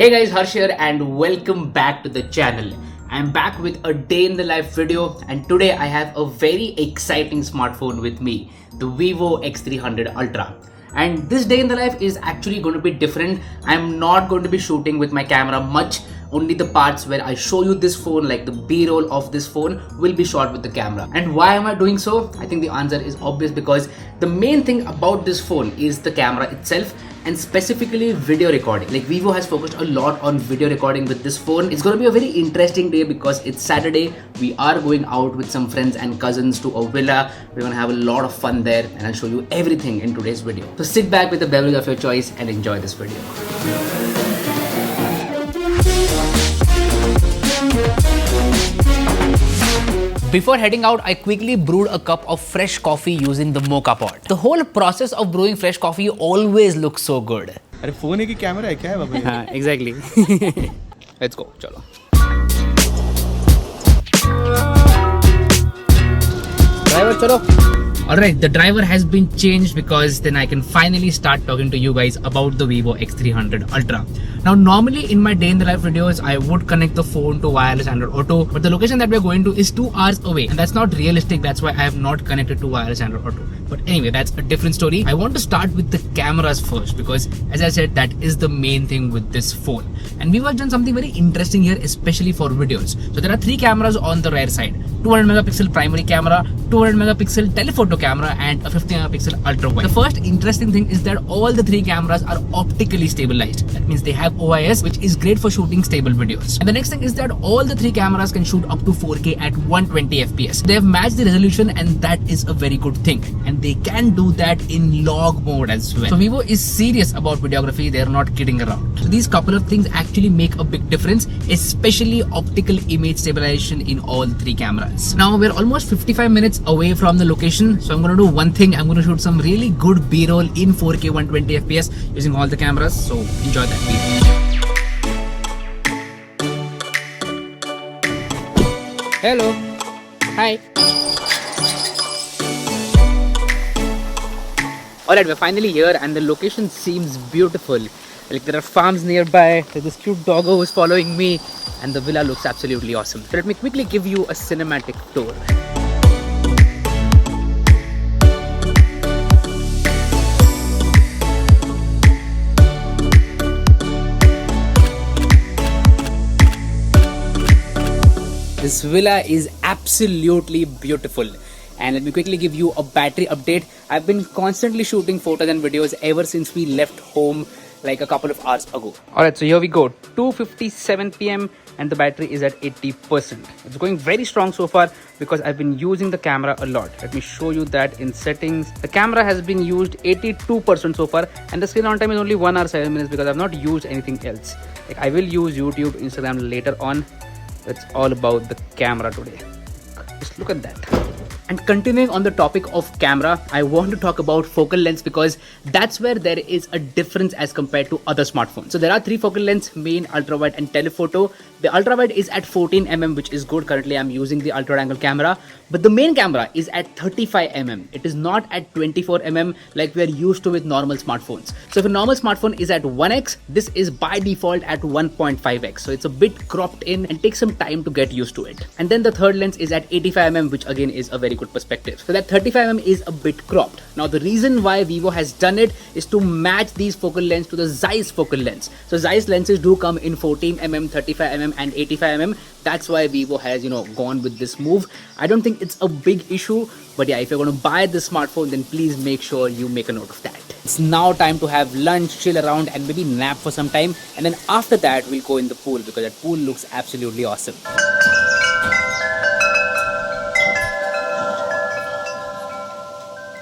Hey guys, Harsh here and welcome back to the channel. I'm back with a day in the life video and today I have a very exciting smartphone with me, the Vivo X300 Ultra. And this day in the life is actually going to be different. I'm not going to be shooting with my camera much. Only the parts where I show you this phone, like the B-roll of this phone, will be shot with the camera. And why am I doing so? I think the answer is obvious because the main thing about this phone is the camera itself and specifically video recording. Like Vivo has focused a lot on video recording with this phone. It's going to be a very interesting day because it's Saturday. We are going out with some friends and cousins to a villa. We're going to have a lot of fun there and I'll show you everything in today's video. So sit back with a beverage of your choice and enjoy this video. Before heading out, I quickly brewed a cup of fresh coffee using the mocha pot. The whole process of brewing fresh coffee always looks so good. अरे phone है कि camera है क्या है बाबा? हाँ, exactly. Let's go. चलो. Driver, चलो. Alright, the driver has been changed because then I can finally start talking to you guys about the Vivo X300 Ultra. Now, normally in my day in the life videos, I would connect the phone to wireless Android Auto, but the location that we're going to is 2 hours away and that's not realistic. That's why I have not connected to wireless Android Auto. But anyway, that's a different story. I want to start with the cameras first because as I said, that is the main thing with this phone. And Vivo has done something very interesting here, especially for videos. So there are 3 cameras on the rear side. 200 megapixel primary camera, 200 megapixel telephoto camera and a 50 megapixel ultra wide. The first interesting thing is that all the 3 cameras are optically stabilized. That means they have OIS, which is great for shooting stable videos. And the next thing is that all the 3 cameras can shoot up to 4K at 120 FPS. They have matched the resolution and that is a very good thing. And they can do that in log mode as well. So Vivo is serious about videography. They are not kidding around. So these couple of things actually make a big difference, especially optical image stabilization in all 3 cameras. Now we're almost 55 minutes away from the location. So I'm going to do one thing. I'm going to shoot some really good B-roll in 4K 120 FPS using all the cameras. So enjoy that video. Hello. Hi. Alright, we're finally here and the location seems beautiful. Like there are farms nearby, there's this cute doggo who's following me and the villa looks absolutely awesome. So let me quickly give you a cinematic tour. This villa is absolutely beautiful. And let me quickly give you a battery update. I've been constantly shooting photos and videos ever since we left home like a couple of hours ago. Alright, so here we go. 2:57 PM and the battery is at 80%. It's going very strong so far because I've been using the camera a lot. Let me show you that in settings. The camera has been used 82% so far and the screen on time is only 1 hour 7 minutes because I've not used anything else. Like I will use YouTube, Instagram later on. It's all about the camera today. Just look at that. And continuing on the topic of camera, I want to talk about focal lengths because that's where there is a difference as compared to other smartphones. So there are 3 focal lengths, main, ultra wide and telephoto. The ultra wide is at 14 mm, which is good. Currently I'm using the ultra angle camera, but the main camera is at 35 mm. It is not at 24 mm like we are used to with normal smartphones. So if a normal smartphone is at 1x, this is by default at 1.5x. So it's a bit cropped in and takes some time to get used to it. And then the third lens is at 85 mm, which again is a very good perspective. So that 35 mm is a bit cropped. Now the reason why Vivo has done it is to match these focal lengths to the Zeiss focal length. So Zeiss lenses do come in 14 mm, 35 mm and 85 mm. That's why Vivo has, gone with this move. I don't think it's a big issue, but yeah, if you're going to buy this smartphone, then please make sure you make a note of that. It's now time to have lunch, chill around and maybe nap for some time. And then after that, we'll go in the pool because that pool looks absolutely awesome.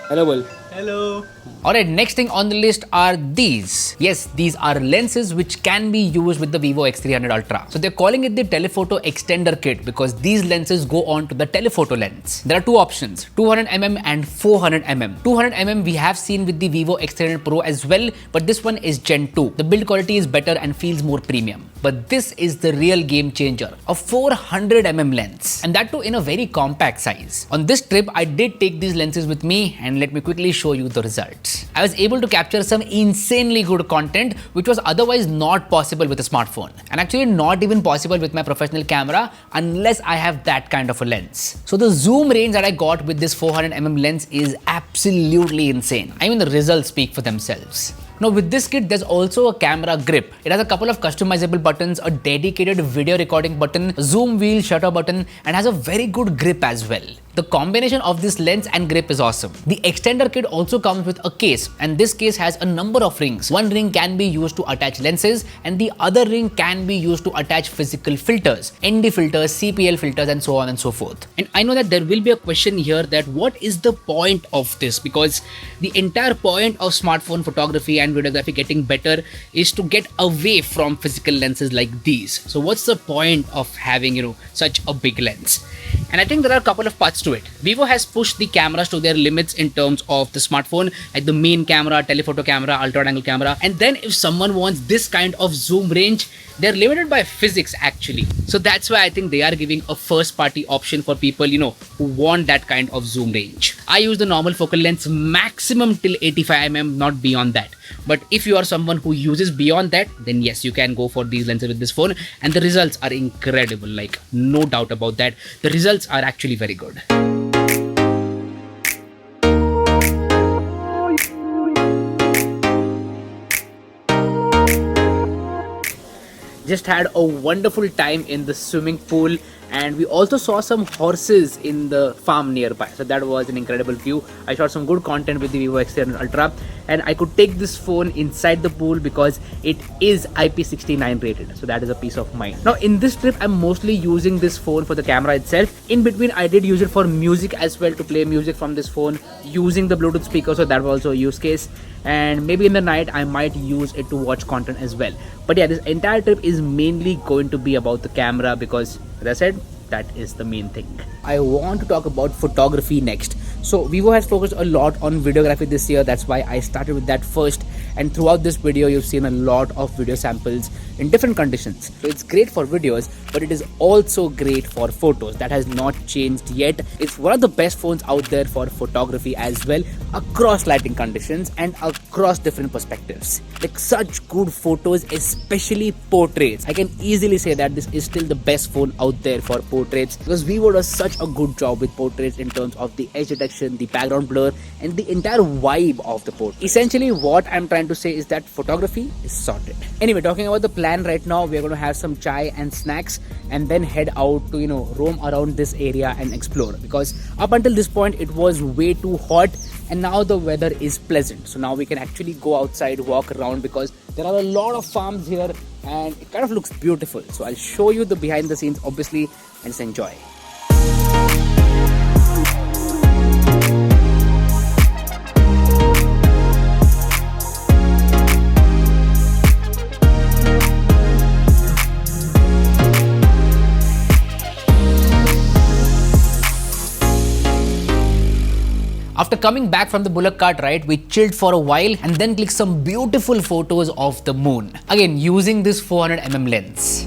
Hello, Bull. Hello. Alright, next thing on the list are these. Yes, these are lenses which can be used with the Vivo X300 Ultra. So they're calling it the Telephoto Extender Kit because these lenses go on to the telephoto lens. There are 2 options, 200mm and 400mm. 200mm we have seen with the Vivo X300 Pro as well, but this one is Gen 2. The build quality is better and feels more premium. But this is the real game changer, a 400mm lens, and that too in a very compact size. On this trip, I did take these lenses with me and let me quickly show you the results. I was able to capture some insanely good content which was otherwise not possible with a smartphone, and actually not even possible with my professional camera unless I have that kind of a lens. So the zoom range that I got with this 400mm lens is absolutely insane. I mean, the results speak for themselves. Now with this kit, there's also a camera grip. It has a couple of customizable buttons, a dedicated video recording button, a zoom wheel, shutter button, and has a very good grip as well. The combination of this lens and grip is awesome. The extender kit also comes with a case, and this case has a number of rings. One ring can be used to attach lenses, and the other ring can be used to attach physical filters, ND filters, CPL filters, and so on and so forth. And I know that there will be a question here that what is the point of this? Because the entire point of smartphone photography and videography getting better is to get away from physical lenses like these. So what's the point of having, such a big lens? And I think there are a couple of parts to it. Vivo has pushed the cameras to their limits in terms of the smartphone, like the main camera, telephoto camera, ultra wide angle camera. And then if someone wants this kind of zoom range, they're limited by physics actually. So that's why I think they are giving a first party option for people, who want that kind of zoom range. I use the normal focal length maximum till 85mm, not beyond that. But if you are someone who uses beyond that, then yes, you can go for these lenses with this phone, and the results are incredible, like no doubt about that. The results are actually very good. Just had a wonderful time in the swimming pool, and we also saw some horses in the farm nearby. So that was an incredible view. I shot some good content with the Vivo X300 Ultra, and I could take this phone inside the pool because it is IP69 rated. So that is a peace of mind. Now in this trip, I'm mostly using this phone for the camera itself. In between, I did use it for music as well, to play music from this phone using the Bluetooth speaker. So that was also a use case. And maybe in the night I might use it to watch content as well. But yeah, this entire trip is mainly going to be about the camera because, as I said, that is the main thing. I want to talk about photography next. So Vivo has focused a lot on videography this year. That's why I started with that first. And throughout this video, you've seen a lot of video samples in different conditions. So it's great for videos, but it is also great for photos. That has not changed yet. It's one of the best phones out there for photography as well, across lighting conditions and across different perspectives. Like such good photos, especially portraits. I can easily say that this is still the best phone out there for portraits because Vivo does such a good job with portraits in terms of the edge detection, the background blur, and the entire vibe of the portrait. Essentially, what I'm trying to say is that photography is sorted. Anyway, talking about the plan right now, we're going to have some chai and snacks and then head out to, roam around this area and explore, because up until this point, it was way too hot and now the weather is pleasant. So now we can actually go outside, walk around, because there are a lot of farms here and it kind of looks beautiful. So I'll show you the behind the scenes, obviously, and just enjoy. After coming back from the bullock cart ride, we chilled for a while and then clicked some beautiful photos of the moon. Again, using this 400mm lens.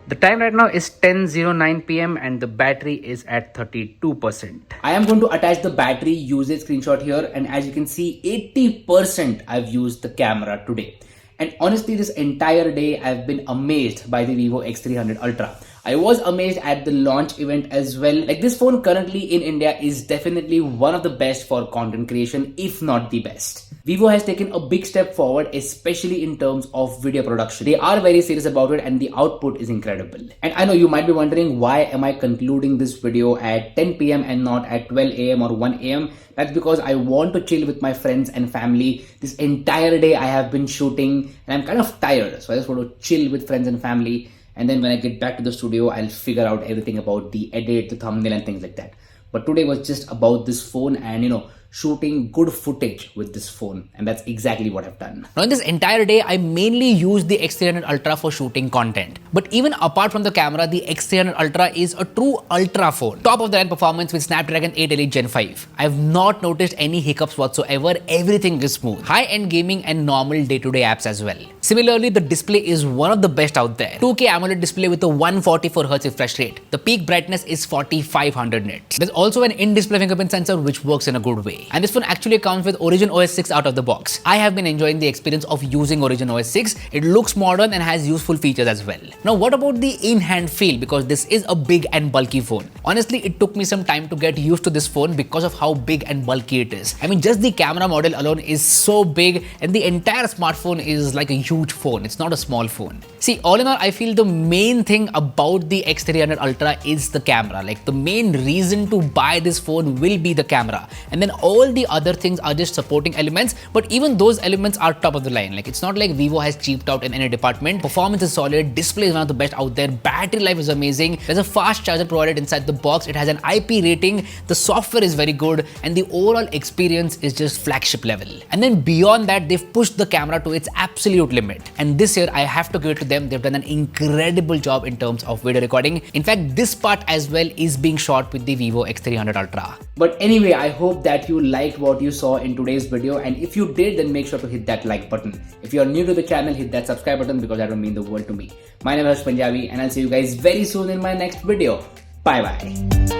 The time right now is 10:09 PM and the battery is at 32%. I am going to attach the battery usage screenshot here, and as you can see, 80% I've used the camera today. And honestly, this entire day, I've been amazed by the Vivo X300 Ultra. I was amazed at the launch event as well. Like, this phone currently in India is definitely one of the best for content creation, if not the best. Vivo has taken a big step forward, especially in terms of video production. They are very serious about it and the output is incredible. And I know you might be wondering, why am I concluding this video at 10 PM and not at 12 AM or 1 AM? That's because I want to chill with my friends and family. This entire day I have been shooting and I'm kind of tired. So I just want to chill with friends and family. And then when I get back to the studio, I'll figure out everything about the edit, the thumbnail and things like that. But today was just about this phone and, shooting good footage with this phone, and that's exactly what I've done. Now in this entire day, I mainly used the X300 Ultra for shooting content. But even apart from the camera, the X300 Ultra is a true ultra phone. Top of the line performance with Snapdragon 8 Elite Gen 5. I've not noticed any hiccups whatsoever. Everything is smooth. High-end gaming and normal day-to-day apps as well. Similarly, the display is one of the best out there. 2K AMOLED display with a 144Hz refresh rate. The peak brightness is 4500 nits. There's also an in-display fingerprint sensor which works in a good way. And this phone actually comes with Origin OS 6 out of the box. I have been enjoying the experience of using Origin OS 6. It looks modern and has useful features as well. Now what about the in-hand feel, because this is a big and bulky phone. Honestly, it took me some time to get used to this phone because of how big and bulky it is. I mean, just the camera module alone is so big, and the entire smartphone is like a huge phone. It's not a small phone. See, all in all, I feel the main thing about the X300 Ultra is the camera. Like, the main reason to buy this phone will be the camera, and then all the other things are just supporting elements, but even those elements are top of the line. Like, it's not like Vivo has cheaped out in any department. Performance is solid, display is one of the best out there, battery life is amazing, there's a fast charger provided inside the box, it has an IP rating, the software is very good, and the overall experience is just flagship level. And then beyond that, they've pushed the camera to its absolute limit. And this year, I have to give it to them, they've done an incredible job in terms of video recording. In fact, this part as well is being shot with the Vivo X300 Ultra. But anyway, I hope that you liked what you saw in today's video, and if you did, then make sure to hit that like button. If you are new to the channel, hit that subscribe button because that will mean the world to me. My name is Punjabi, and I'll see you guys very soon in my next video. Bye bye.